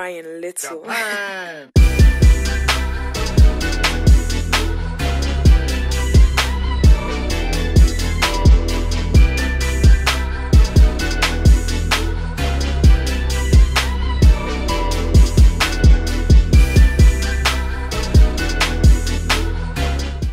trying little.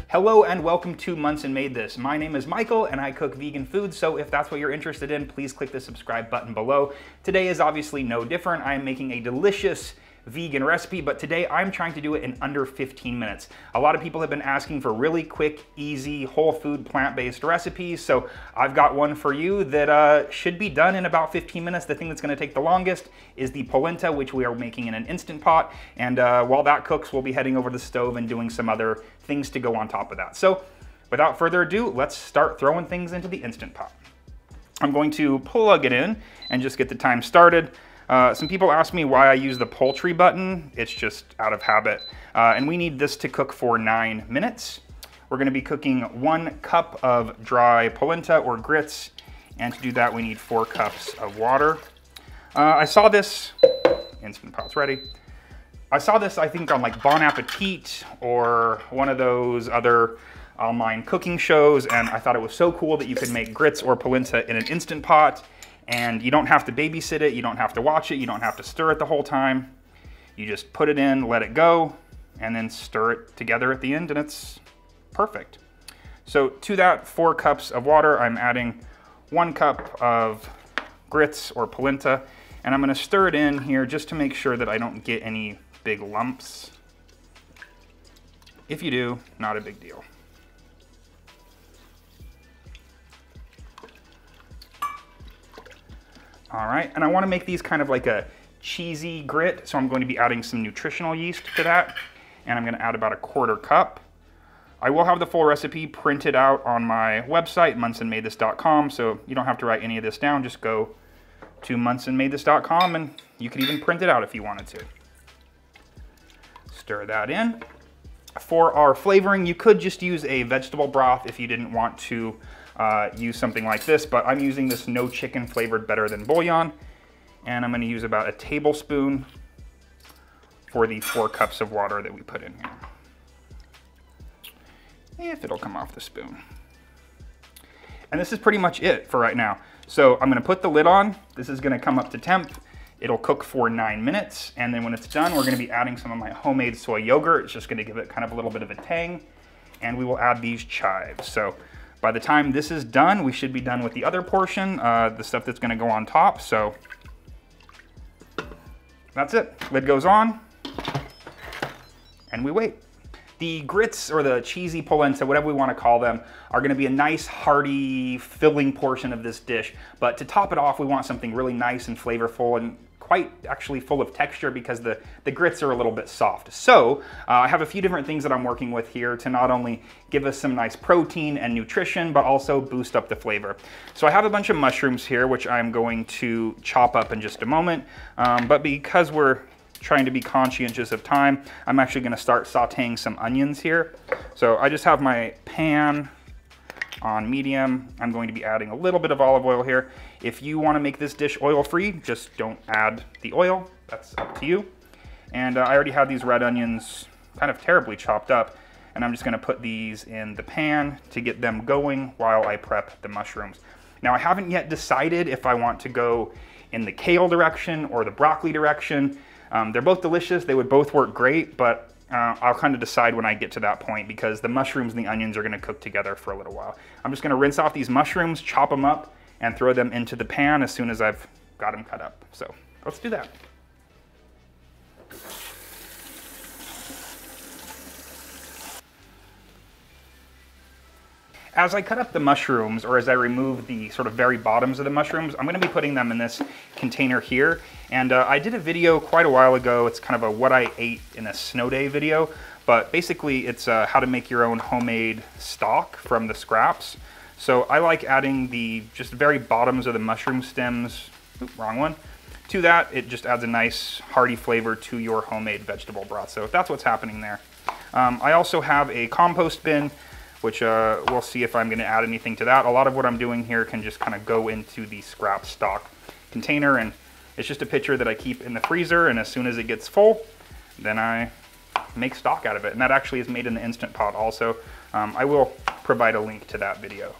Hello and welcome to Monson Made This. My name is Michael and I cook vegan food, so if that's what you're interested in, please click the subscribe button below. Today is obviously no different. I am making a delicious vegan recipe, but today I'm trying to do it in under 15 minutes. A lot of people have been asking for really quick, easy, whole food, plant-based recipes, so I've got one for you that should be done in about 15 minutes. The thing that's gonna take the longest is the polenta, which we are making in an Instant Pot, and while that cooks, we'll be heading over to the stove and doing some other things to go on top of that. So without further ado, let's start throwing things into the Instant Pot. I'm going to plug it in and just get the time started. Some people ask me why I use the poultry button. It's just out of habit. And we need this to cook for 9 minutes. We're gonna be cooking 1 cup of dry polenta or grits. And to do that, we need 4 cups of water. I saw this, Instant Pot's ready. I saw this, I think, on like Bon Appetit or one of those other online cooking shows. And I thought it was so cool that you could make grits or polenta in an Instant Pot. And you don't have to babysit it, you don't have to watch it, you don't have to stir it the whole time. You just put it in, let it go, and then stir it together at the end, and it's perfect. So to that 4 cups of water, I'm adding 1 cup of grits or polenta, and I'm gonna stir it in here just to make sure that I don't get any big lumps. If you do, not a big deal. All right, and I wanna make these kind of like a cheesy grit, so I'm going to be adding some nutritional yeast to that, and I'm gonna add about 1/4 cup. I will have the full recipe printed out on my website, monsonmadethis.com, so you don't have to write any of this down, just go to monsonmadethis.com and you can even print it out if you wanted to. Stir that in. For our flavoring, you could just use a vegetable broth if you didn't want to use something like this, but I'm using this no chicken flavored better than bouillon, and I'm going to use about 1 tablespoon for the 4 cups of water that we put in here. If it'll come off the spoon. And this is pretty much it for right now. So I'm going to put the lid on. This is going to come up to temp. It'll cook for 9 minutes, and then when it's done, we're going to be adding some of my homemade soy yogurt. It's just going to give it kind of a little bit of a tang, and we will add these chives. So by the time this is done, we should be done with the other portion, the stuff that's gonna go on top. So that's it. Lid goes on, and we wait. The grits or the cheesy polenta, whatever we wanna call them, are gonna be a nice, hearty, filling portion of this dish. But to top it off, we want something really nice and flavorful and quite actually full of texture because the grits are a little bit soft. So I have a few different things that I'm working with here to not only give us some nice protein and nutrition, but also boost up the flavor. So I have a bunch of mushrooms here, which I'm going to chop up in just a moment. But because we're trying to be conscientious of time, I'm actually gonna start sauteing some onions here. So I just have my pan on medium. I'm going to be adding a little bit of olive oil here. If you want to make this dish oil-free, just don't add the oil. That's up to you. And I already have these red onions kind of terribly chopped up, and I'm just going to put these in the pan to get them going while I prep the mushrooms. Now, I haven't yet decided if I want to go in the kale direction or the broccoli direction. They're both delicious. They would both work great, but I'll kind of decide when I get to that point because the mushrooms and the onions are going to cook together for a little while. I'm just going to rinse off these mushrooms, chop them up, and throw them into the pan as soon as I've got them cut up. So let's do that. As I cut up the mushrooms, or as I remove the sort of very bottoms of the mushrooms, I'm going to be putting them in this container here. And I did a video quite a while ago. It's kind of a what I ate in a snow day video, but basically it's how to make your own homemade stock from the scraps. So I like adding the just very bottoms of the mushroom stems, oops, wrong one, to that. It just adds a nice hearty flavor to your homemade vegetable broth. So that's what's happening there. I also have a compost bin, which we'll see if I'm going to add anything to that. A lot of what I'm doing here can just kind of go into the scrap stock container, and It's just a pitcher that I keep in the freezer, and as soon as it gets full, then I make stock out of it. And that actually is made in the Instant Pot also. I will provide a link to that video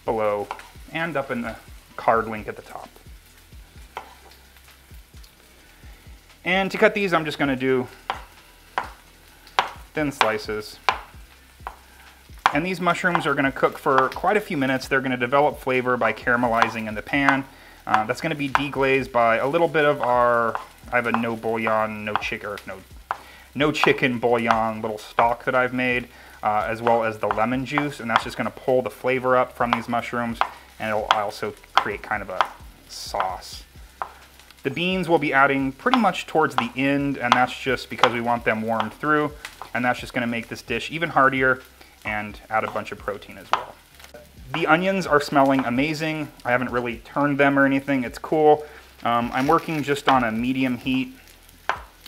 below and up in the card link at the top. And to cut these, I'm just going to do thin slices. And these mushrooms are going to cook for quite a few minutes. They're going to develop flavor by caramelizing in the pan. That's going to be deglazed by a little bit of I have a no chicken bouillon little stock that I've made, as well as the lemon juice, and that's just going to pull the flavor up from these mushrooms, and it'll also create kind of a sauce. The beans we'll be adding pretty much towards the end, and that's just because we want them warmed through, and that's just going to make this dish even heartier and add a bunch of protein as well. The onions are smelling amazing. I haven't really turned them or anything. It's cool. I'm working just on a medium heat,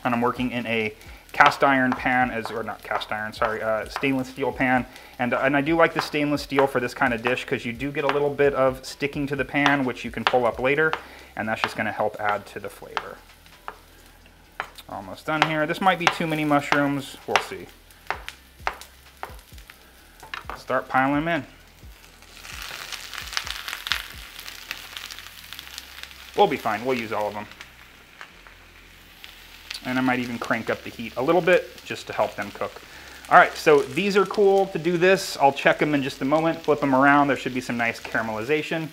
and I'm working in a cast iron pan, stainless steel pan. And I do like the stainless steel for this kind of dish because you do get a little bit of sticking to the pan, which you can pull up later, and that's just going to help add to the flavor. Almost done here. This might be too many mushrooms. We'll see. Start piling them in. We'll be fine. We'll use all of them. And I might even crank up the heat a little bit just to help them cook. All right, so these are cool to do this. I'll check them in just a moment, flip them around. There should be some nice caramelization.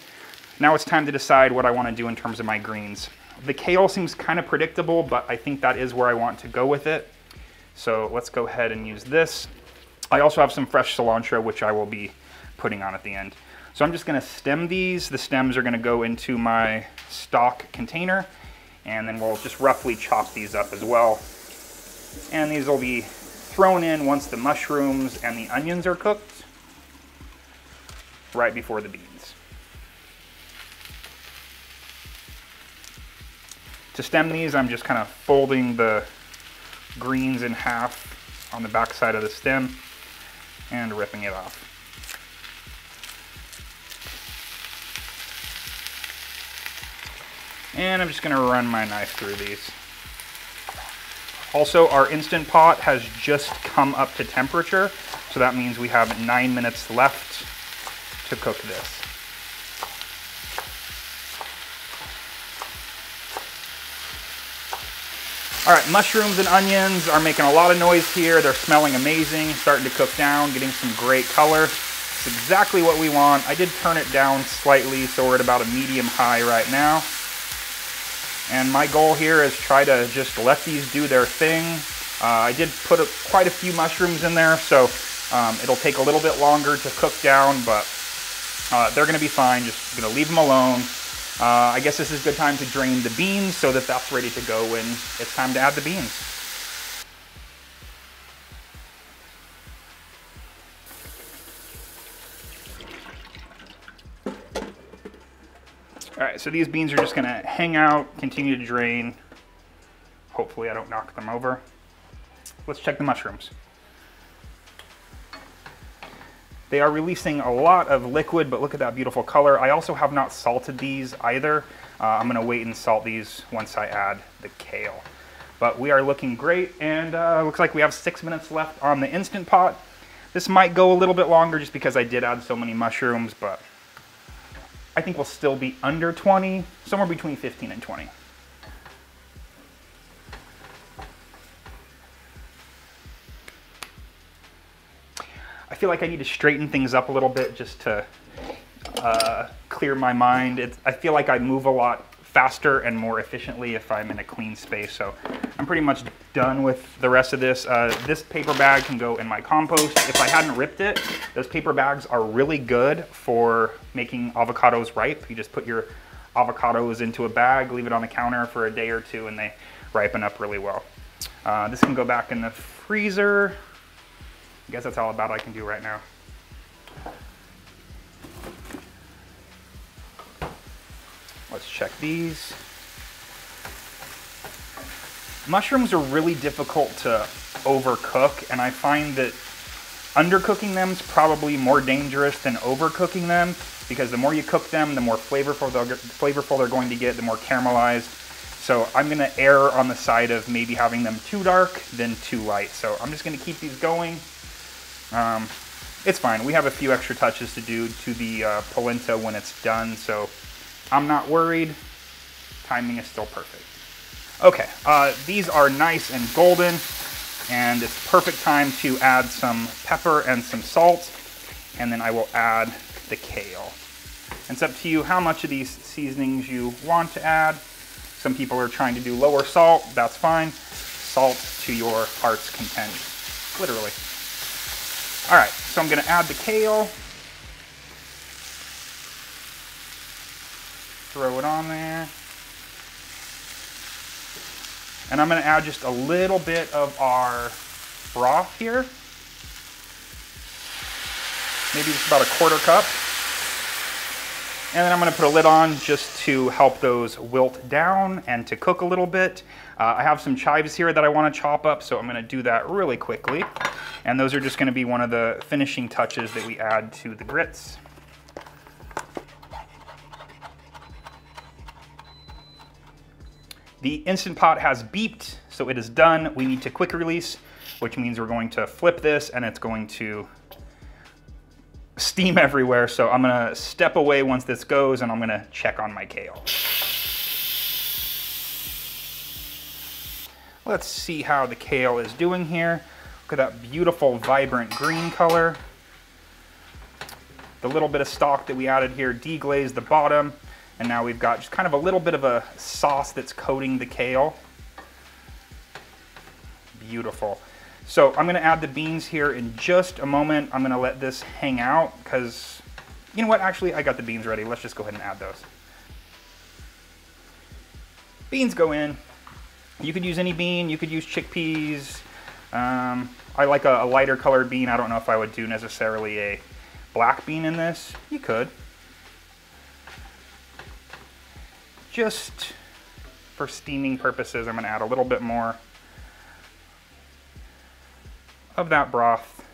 Now it's time to decide what I want to do in terms of my greens. The kale seems kind of predictable, but I think that is where I want to go with it. So let's go ahead and use this. I also have some fresh cilantro, which I will be putting on at the end. So I'm just going to stem these. The stems are going to go into my stock container, and then we'll just roughly chop these up as well. And these will be thrown in once the mushrooms and the onions are cooked, right before the beans. To stem these, I'm just kind of folding the greens in half on the back side of the stem and ripping it off. And I'm just going to run my knife through these. Also, our Instant Pot has just come up to temperature, so that means we have 9 minutes left to cook this. All right, mushrooms and onions are making a lot of noise here. They're smelling amazing, starting to cook down, getting some great color. It's exactly what we want. I did turn it down slightly, so we're at about a medium-high right now. And my goal here is try to just let these do their thing. I did put quite a few mushrooms in there, so it'll take a little bit longer to cook down, but they're gonna be fine. Just gonna leave them alone. I guess this is a good time to drain the beans so that that's ready to go when it's time to add the beans. All right, so these beans are just gonna hang out, continue to drain. Hopefully I don't knock them over. Let's check the mushrooms. They are releasing a lot of liquid, but look at that beautiful color. I also have not salted these either. I'm gonna wait and salt these once I add the kale. But we are looking great, and looks like we have 6 minutes left on the Instant Pot. This might go a little bit longer just because I did add so many mushrooms, but I think we'll still be under 20, somewhere between 15 and 20. I feel like I need to straighten things up a little bit just to clear my mind. I feel like I move a lot faster and more efficiently if I'm in a clean space. So I'm pretty much done with the rest of this. This paper bag can go in my compost. If I hadn't ripped it, those paper bags are really good for making avocados ripe. You just put your avocados into a bag, leave it on the counter for a day or two, and they ripen up really well. This can go back in the freezer. I guess that's all about I can do right now. Let's check these. Mushrooms are really difficult to overcook, and I find that undercooking them is probably more dangerous than overcooking them, because the more you cook them, the more flavorful they're going to get, the more caramelized. So I'm gonna err on the side of maybe having them too dark than too light. So I'm just gonna keep these going. It's fine. We have a few extra touches to do to the polenta when it's done, so I'm not worried. Timing is still perfect. Okay, these are nice and golden, and it's perfect time to add some pepper and some salt, and then I will add the kale. It's up to you how much of these seasonings you want to add. Some people are trying to do lower salt, that's fine. Salt to your heart's content, literally. All right, so I'm gonna add the kale. Throw it on there. And I'm gonna add just a little bit of our broth here. Maybe just about a quarter cup. And then I'm gonna put a lid on just to help those wilt down and to cook a little bit. I have some chives here that I wanna chop up, so I'm gonna do that really quickly. And those are just gonna be one of the finishing touches that we add to the grits. The Instant Pot has beeped, so it is done. We need to quick release, which means we're going to flip this and it's going to steam everywhere. So I'm gonna step away once this goes and I'm gonna check on my kale. Let's see how the kale is doing here. Look at that beautiful, vibrant green color. The little bit of stock that we added here deglazed the bottom, and now we've got just kind of a little bit of a sauce that's coating the kale. Beautiful. So I'm gonna add the beans here in just a moment. I'm gonna let this hang out because, you know what, actually I got the beans ready. Let's just go ahead and add those. Beans go in. You could use any bean, you could use chickpeas. I like a lighter colored bean. I don't know if I would do necessarily a black bean in this. You could. Just for steaming purposes, I'm gonna add a little bit more of that broth.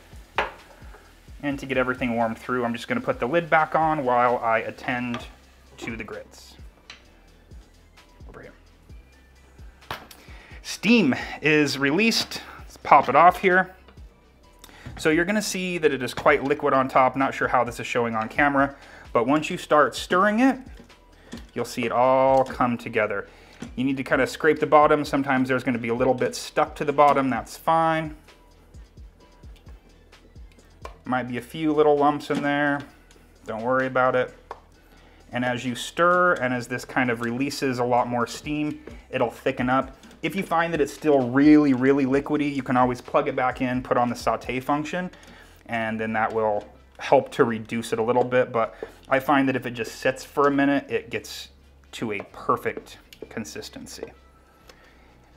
And to get everything warmed through, I'm just gonna put the lid back on while I attend to the grits. Over here. Steam is released. Let's pop it off here. So you're gonna see that it is quite liquid on top. Not sure how this is showing on camera, but once you start stirring it, you'll see it all come together. You need to kind of scrape the bottom. Sometimes there's gonna be a little bit stuck to the bottom, that's fine. Might be a few little lumps in there. Don't worry about it. And as you stir and as this kind of releases a lot more steam, it'll thicken up. If you find that it's still really, really liquidy, you can always plug it back in, put on the saute function, and then that will help to reduce it a little bit. But I find that if it just sits for a minute, it gets to a perfect consistency.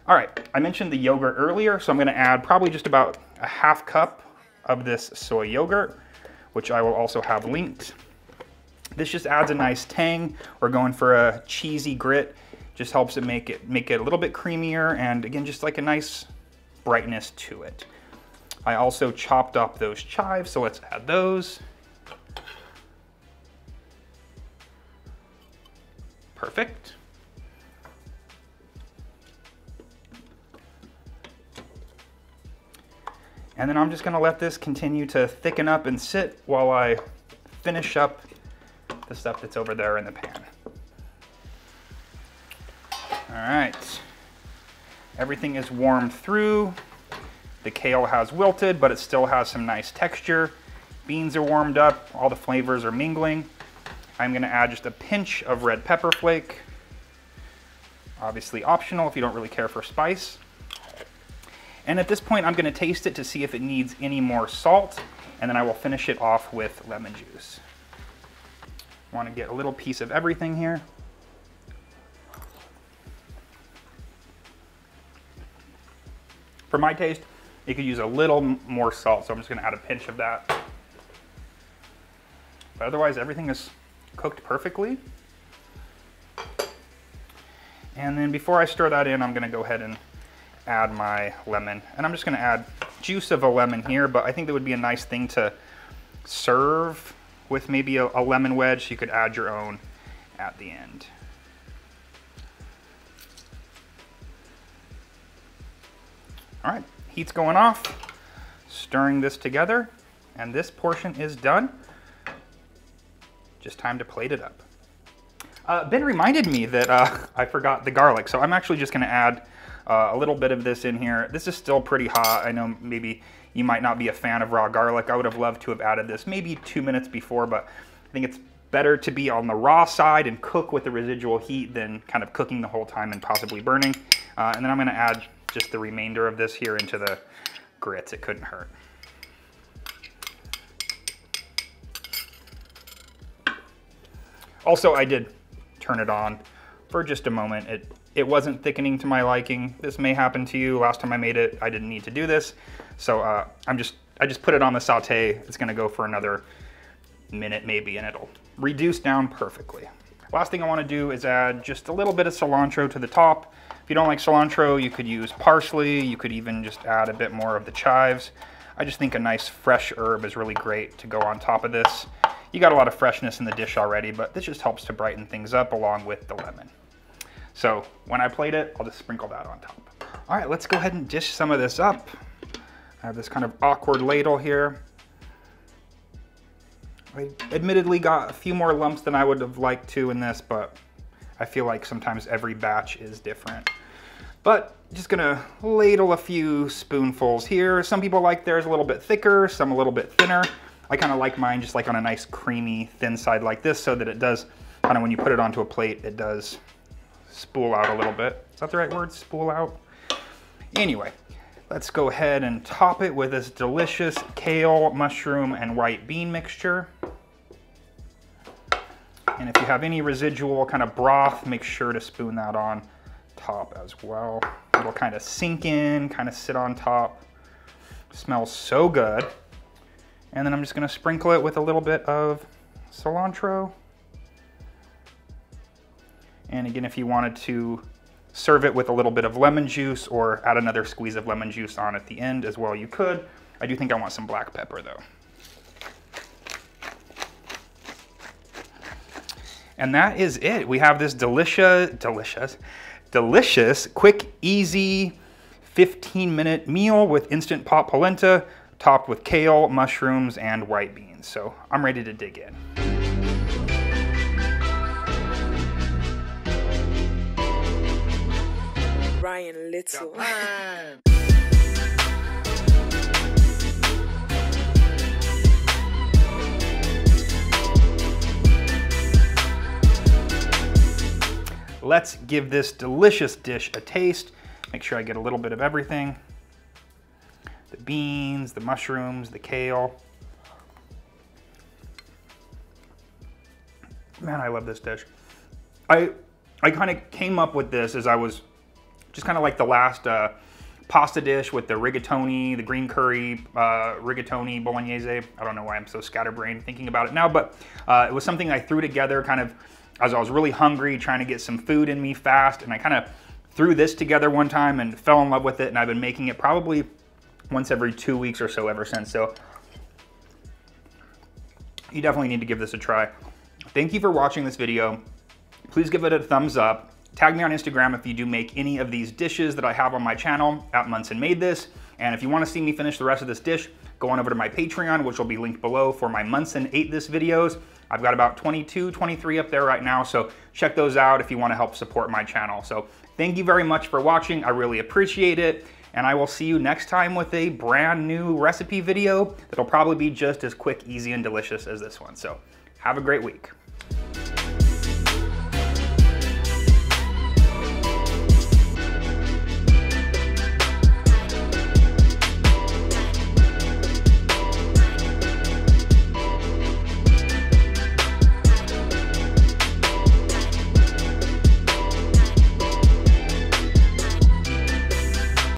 All right, I mentioned the yogurt earlier, so I'm gonna add probably just about a half cup of this soy yogurt, which I will also have linked. This just adds a nice tang. We're going for a cheesy grit. Just helps it make it a little bit creamier, and again, just like a nice brightness to it. I also chopped up those chives, so let's add those. Perfect. And then I'm just gonna let this continue to thicken up and sit while I finish up the stuff that's over there in the pan. All right, everything is warmed through. The kale has wilted, but it still has some nice texture. Beans are warmed up, all the flavors are mingling. I'm gonna add just a pinch of red pepper flake. Obviously optional if you don't really care for spice. And at this point, I'm gonna taste it to see if it needs any more salt, and then I will finish it off with lemon juice. Want to get a little piece of everything here. For my taste, you could use a little more salt, so I'm just gonna add a pinch of that. But otherwise, everything is cooked perfectly. And then before I stir that in, I'm gonna go ahead and add my lemon. And I'm just gonna add juice of a lemon here, but I think that would be a nice thing to serve with maybe a lemon wedge. You could add your own at the end. All right, heat's going off. Stirring this together, and this portion is done. Just time to plate it up. Ben reminded me that I forgot the garlic, so I'm actually just gonna add a little bit of this in here. This is still pretty hot. I know maybe you might not be a fan of raw garlic. I would have loved to have added this maybe 2 minutes before, but I think it's better to be on the raw side and cook with the residual heat than kind of cooking the whole time and possibly burning. And then I'm gonna add just the remainder of this here into the grits. It couldn't hurt. Also, I did turn it on for just a moment. It wasn't thickening to my liking. This may happen to you. Last time I made it, I didn't need to do this. So I just put it on the saute. It's gonna go for another minute maybe, and it'll reduce down perfectly. Last thing I wanna do is add just a little bit of cilantro to the top. If you don't like cilantro, you could use parsley. You could even just add a bit more of the chives. I just think a nice fresh herb is really great to go on top of this. You got a lot of freshness in the dish already, but this just helps to brighten things up along with the lemon. So when I plate it, I'll just sprinkle that on top. All right, let's go ahead and dish some of this up. I have this kind of awkward ladle here. I admittedly got a few more lumps than I would have liked to in this, but I feel like sometimes every batch is different. But just gonna ladle a few spoonfuls here. Some people like theirs a little bit thicker, some a little bit thinner. I kind of like mine just like on a nice creamy thin side like this, so that it does kind of, when you put it onto a plate, it does spool out a little bit. Is that the right word, spool out? Anyway, let's go ahead and top it with this delicious kale, mushroom, and white bean mixture. And if you have any residual kind of broth, make sure to spoon that on top as well. It'll kind of sink in, kind of sit on top. Smells so good. And then I'm just gonna sprinkle it with a little bit of cilantro. And again, if you wanted to serve it with a little bit of lemon juice or add another squeeze of lemon juice on at the end as well, you could. I do think I want some black pepper though. And that is it. We have this delicious, quick, easy, 15-minute meal with instant pot polenta, topped with kale, mushrooms, and white beans. So I'm ready to dig in. Ryan Little. Let's give this delicious dish a taste. Make sure I get a little bit of everything. The beans, the mushrooms, the kale. Man, I love this dish. I kind of came up with this as I was just kind of like the last pasta dish with the rigatoni, the green curry, rigatoni bolognese. I don't know why I'm so scatterbrained thinking about it now, but it was something I threw together kind of as I was really hungry, trying to get some food in me fast, and I kind of threw this together one time and fell in love with it, and I've been making it probably once every 2 weeks or so ever since. So you definitely need to give this a try. Thank you for watching this video. Please give it a thumbs up. Tag me on Instagram if you do make any of these dishes that I have on my channel at monsonmadethis. And if you want to see me finish the rest of this dish, go on over to my Patreon, which will be linked below, for my Monson Ate This videos. I've got about 22, 23 up there right now, so check those out if you want to help support my channel. So thank you very much for watching. I really appreciate it. And I will see you next time with a brand new recipe video that'll probably be just as quick, easy, and delicious as this one. So have a great week.